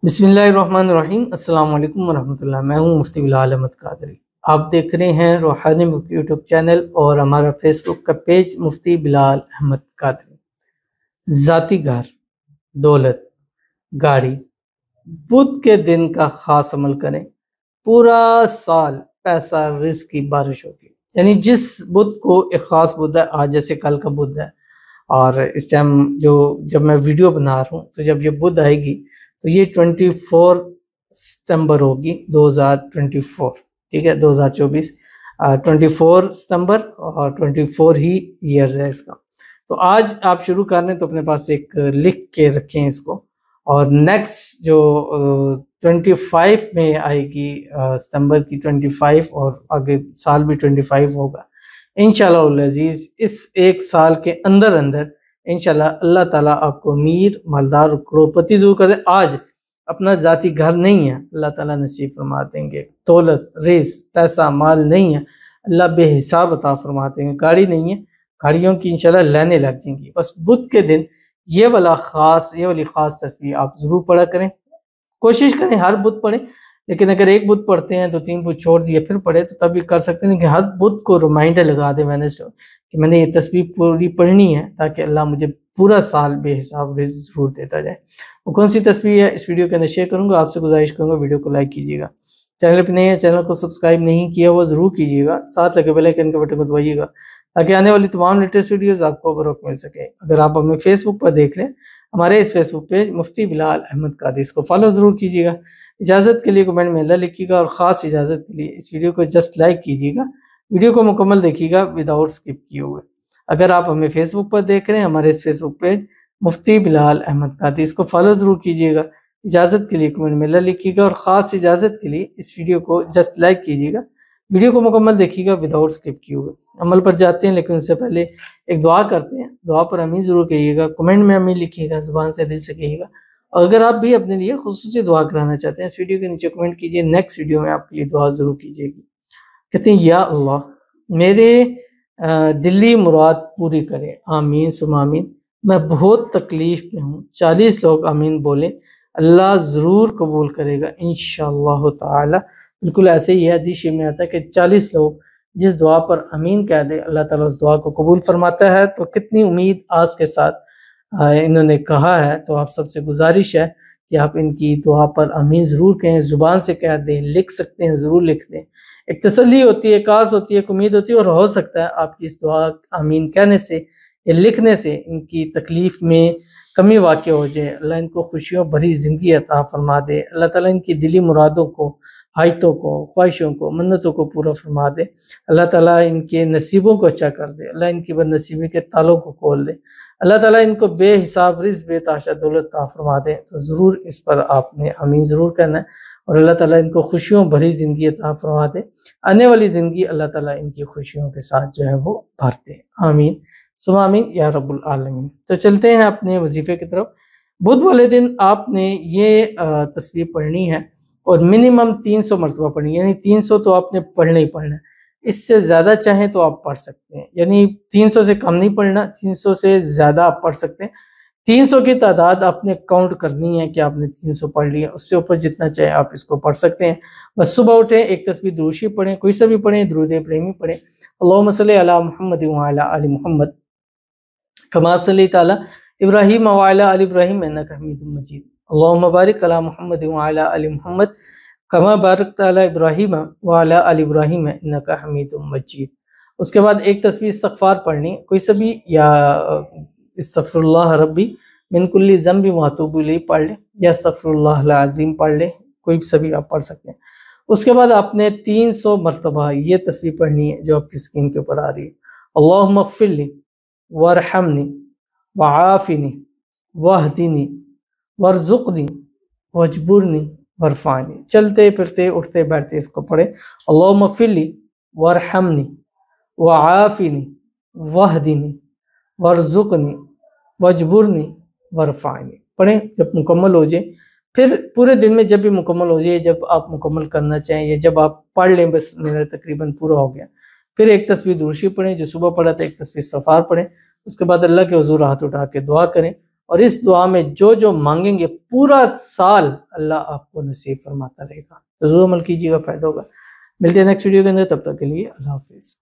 بسم اللہ الرحمن الرحیم۔ السلام علیکم ورحمۃ اللہ۔ میں ہوں مفتی بلال احمد قادری۔ آپ دیکھ رہے ہیں روحانی مفتی یوٹیوب چینل اور ہمارا فیس بک کا پیج مفتی بلال احمد قادری۔ ذاتی گھر، دولت، گاڑی، بدھ کے دن کا خاص عمل کریں، پورا سال پیسہ رزق کی بارش ہوگی۔ یعنی جس بدھ کو ایک خاص بدھ ہے، آج جیسے کل کا بدھ ہے، اور اس ٹائم جب میں ویڈیو بنا رہا ہوں تو جب یہ بدھ آئے گی تو یہ 24 ستمبر ہوگی 2024، ٹھیک ہے، 2024 24 ستمبر اور 24 ہی ایئرز ہے اس کا۔ تو آج آپ شروع کر رہے ہیں تو اپنے پاس ایک لکھ کے رکھیں اس کو، اور نیکسٹ جو 25 میں آئے گی ستمبر کی 25، اور آگے سال بھی 25 ہوگا انشاءاللہ العزیز۔ اس ایک سال کے اندر انشاءاللہ اللہ تعالیٰ آپ کو امیر، مالدار، کروڑپتی ضرور کر دے۔ آج اپنا ذاتی گھر نہیں ہے، اللہ تعالیٰ نصیب فرما دیں گے۔ دولت، رزق، پیسہ، مال نہیں ہے، اللہ بے حساب عطا فرما دیں گے۔ گاڑی نہیں ہے، گاڑیوں کی انشاءاللہ لینے لگ جائیں گی۔ بس بدھ کے دن یہ والی خاص تسبیح آپ ضرور پڑھا کریں۔ کوشش کریں ہر بدھ پڑھیں، لیکن اگر ایک بدھ پڑھتے ہیں 2-3 بدھ چھوڑ دیے پھر پڑھے تو تب بھی کر سکتے ہیں کہ ہر بدھ کو ریمائنڈر لگا دیں کہ میں نے یہ تسبیح پوری پڑھنی ہے، تاکہ اللہ مجھے پورا سال بے حساب رزق ضرور دیتا جائے۔ وہ کون سی تسبیح ہے اس ویڈیو کے اندر شیئر کروں گا۔ آپ سے گزارش کروں گا ویڈیو کو لائک کیجیے گا، چینل پہ نہیں ہے چینل کو سبسکرائب نہیں کیا وہ ضرور کیجیے گا، ساتھ لگے بیل آئیکن کے بٹن کو دبائیے گا تاکہ آنے والی تمام لیٹسٹ ویڈیوز آپ کو بروقت مل سکے۔ اگر آپ ہمیں فیس بک پر دیکھ رہے ہیں، ہمارے اس فیس بک پیج مفتی بلال احمد قادری، اس کو فالو ضرور کیجیے گا۔ اجازت کے لیے کمنٹ میں اللہ لکھیے گا، اور خاص اجازت کے لیے اس ویڈیو کو جسٹ لائک کیجیے گا، ویڈیو کو مکمل دیکھیے گا وداؤٹ اسکپ کیے ہوئے۔ اگر آپ ہمیں فیس بک پر دیکھ رہے ہیں، ہمارے اس فیس بک پیج مفتی بلال احمد قادری، اس کو فالو ضرور کیجیے گا۔ اجازت کے لیے کمنٹ میں اللہ لکھیے گا، اور خاص اجازت کے لیے اس ویڈیو کو جسٹ لائک کیجیے گا، ویڈیو کو مکمل دیکھیے گا وداؤٹ اسکپ کیے ہوئے۔ عمل پر جاتے ہیں، لیکن اس سے پہلے ایک دعا کرتے ہیں۔ دعا پر امین ضرور کہیے گا، کمنٹ میں امین لکھیے گا، زبان سے دل سے کہیے گا۔ اور اگر آپ بھی اپنے لیے خصوصی دعا کرانا چاہتے ہیں، اس ویڈیو کے نیچے کمنٹ کیجیے، نیکسٹ ویڈیو میں آپ کے لیے دعا ضرور کیجیے گی۔ کہتے ہیں یا اللہ میرے دلی مراد پوری کرے، آمین ثم آمین۔ میں بہت تکلیف میں ہوں، 40 لوگ آمین بولیں، اللہ ضرور قبول کرے گا انشاءاللہ تعالی۔ بالکل ایسے ہی ہے، حدیث میں آتا ہے کہ 40 لوگ جس دعا پر امین کہہ دے اللہ تعالیٰ اس دعا کو قبول فرماتا ہے۔ تو کتنی امید آس کے ساتھ انہوں نے کہا ہے، تو آپ سب سے گزارش ہے کہ آپ ان کی دعا پر امین ضرور کہیں، زبان سے کہہ دیں، لکھ سکتے ہیں ضرور لکھ دیں۔ ایک تسلی ہوتی ہے، ایک آس ہوتی ہے، ایک امید ہوتی ہے، اور ہو سکتا ہے آپ کی اس دعا آمین کہنے سے یا لکھنے سے ان کی تکلیف میں کمی واقع ہو جائے، اللہ ان کو خوشیوں بھری زندگی عطا فرما دے، اللہ تعالیٰ ان کی دلی مرادوں کو، حاجتوں کو، خواہشوں کو، منتوں کو پورا فرما دے، اللہ تعالیٰ ان کے نصیبوں کو اچھا کر دے، اللہ ان کی بد نصیبی کے تالوں کو کھول دے، اللہ تعالیٰ ان کو بے حساب رزق، بے تحاشا دولت عطا فرما دے۔ تو ضرور اس پر آپ نے آمین ضرور کہنا ہے، اور اللہ تعالیٰ ان کو خوشیوں بھری زندگی عطا فرما دے، آنے والی زندگی اللہ تعالیٰ ان کی خوشیوں کے ساتھ جو ہے وہ بھر دے، آمین ثم آمین یا رب العالمین۔ تو چلتے ہیں اپنے وظیفے کی طرف۔ بدھ والے دن آپ نے یہ تسبیح پڑھنی ہے، اور منیمم 300 مرتبہ پڑھنی ہے، یعنی 300 تو آپ نے پڑھنا ہی پڑھنا ہے۔ اس سے زیادہ چاہیں تو آپ پڑھ سکتے ہیں، یعنی 300 سے کم نہیں پڑھنا، 300 سے زیادہ آپ پڑھ سکتے ہیں۔ 300 کی تعداد آپ نے کاؤنٹ کرنی ہے کہ آپ نے 300 پڑھ لیا، اس سے اوپر جتنا چاہے آپ اس کو پڑھ سکتے ہیں۔ بس صبح اٹھیں، ایک تسبیح درود شریف پڑھیں، کوئی سا بھی پڑھیں، درود ابراہیمی پڑھیں، اللہم صلی علی محمد وعلی آل محمد کما صلیت علی ابراہیم وعلی آل ابراہیم انک حمید مجید، اللہم بارک علی محمد وعلی آل محمد کما بارکت علی ابراہیم وعلی آل ابراہیم انک حمید مجید۔ اس کے بعد ایک تسبیح استغفار پڑھنی، کوئی سا بھی، یا استغفر اللہ ربی من کل ذنب واتوب الیہ پڑھ لیں، یا استغفر اللہ العظیم پڑھ لیں، کوئی سا بھی آپ پڑھ سکتے ہیں۔ اس کے بعد آپ نے 300 مرتبہ یہ تسبیح پڑھنی ہے جو آپ کی اسکرین کے اوپر آ رہی ہے، اللہم اغفر لی وارحمنی وعافنی واہدنی وارزقنی واجبرنی وارفعنی۔ چلتے پھرتے اٹھتے بیٹھتے اس کو پڑھیں، اللہم اغفر لی وارحمنی وعافنی واہدنی وارزقنی واجبرنی وارفعنی پڑھیں۔ جب مکمل ہو جائے، پھر پورے دن میں جب بھی مکمل ہو جائے، جب آپ مکمل کرنا چاہیں یا جب آپ پڑھ لیں بس میرا تقریباً پورا ہو گیا، پھر ایک تسبیح درود شریف پڑھیں جو صبح پڑھا تھا، ایک تسبیح استغفار پڑھیں۔ اس کے بعد اللہ کے حضور ہاتھ اٹھا کے دعا کریں، اور اس دعا میں جو جو مانگیں گے پورا سال اللہ آپ کو نصیب فرماتا رہے گا. تو ضرور عمل کیجیے گا، فائدہ ہوگا. ملتے ہیں نیکسٹ ویڈیو کے اندر، تب تک کے لیے اللہ حافظ.